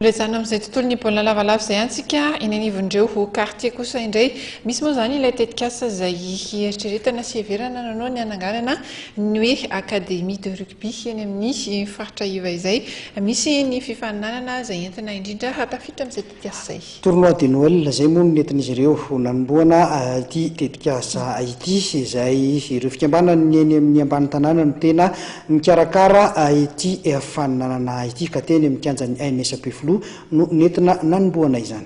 Resana amin'izay tontolo ny baolina lavalava izay antsika eny anivondreo ho quartier kosa indray misy moa zany ilay tetikasa izay eritreretana sy heverana nanao ny ananganana ny hoe académie de rugby eny amin'ny faritra iva izay misy ny fifaninanana izay entina indrindra hatafitra amin'izay tetikasa izay. Tournoi de Noël izay moa nentin'izy ireo nanomboana ity tetikasa ity izay ireo fikambanany eny amin'ny ambany tanàna no tena mikarakara ity faninanana ity ka teny amin'ny kianjan'ny ANSP no nentina nanomboana izany.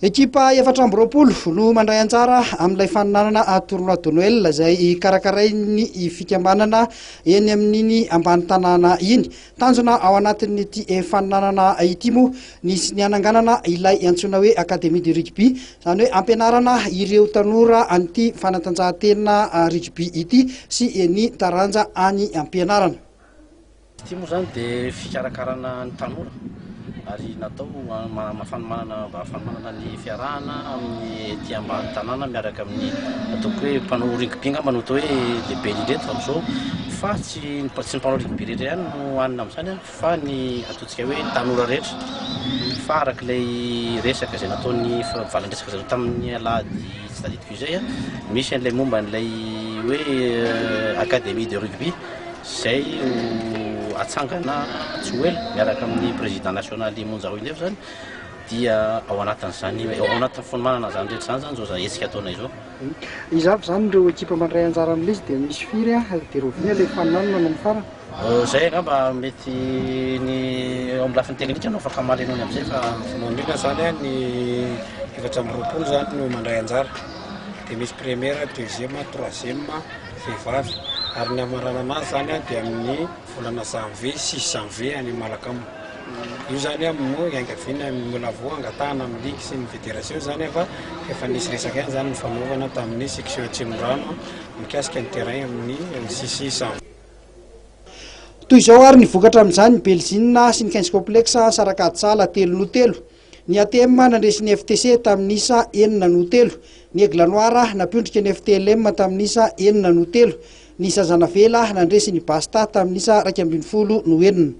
Ekipa efatra amby roapolo no mandray anjara amin'ilay faninanana tournoi de Noël izay karakarainy fikambanana eny amin'iny ambany tanàna iny. Tanjona ao anatin'ity faninanana ity moa nisy ny ananganana ilay antsoina hoe académie de rugby, izany hoe ampianarana ireo tanora an'ity fanatanjahantena rugby ity sy ny taranja any ampianarana. Ity moa zany dia fikarakarana ny tanora ary natao mafanimanana ny fiarahana amin'ny ety ambany tanàna miaraka amin'ny ataoko hoe mpanao rugby ngamba no atao hoe lehibe indrindra amin'izao fa tsy mpanao rugby rehetra ihany no hanina amin'izany fa ny ataontsika hoe tanora rehetra fa arak'ilay resaka izay nataony valan-dresaka zareo tamin'ny alahady tsy tadidiko izay misy an'ilay momba n'ilay hoe académie de rugby izay atsangana Tsoel miaraka amin'ny président national Monjao Indefy zany dia ao anatin'izany ao anatin'ny fonimanana zany rehetra zany zao hetsika ataonay zao. Izavy zany ireo ekipa mandray anjara amin'izy dia misy firy dia rovina ilay faninanana no mifara. Zay angamba mety ny ao amin'ny lafiny teknika no afaka mahalenony amin'izay fa indrindra zany ny efatra amby roapolo zany no mandray anjara dia misy première, deuxième, troisième vehivavy ary ny amarana anazy zany dia amin'ny volana janvier 6 janvier any Malakamo. Io zany moa iangaviana mbola voa angatahana amin'ny ligue sy ny fédération zany fa efa nisy resaka ihany zany mifanaovana tamin'ny section Tsimorano mikasika ny terrain amin'ny 6 janvier. Toy izao ary nivokatra amin'izany ny Belzina sy ny 15 complexe Sarakatsala 3-0. Ny ATM nandresy ny FTC tamin'isa 4-0. Ny Aigle Noir napiondrika ny FTLM tamin'isa 4-0. Ny Zazanavela nandresy ny Basta tamin'isa 2-0.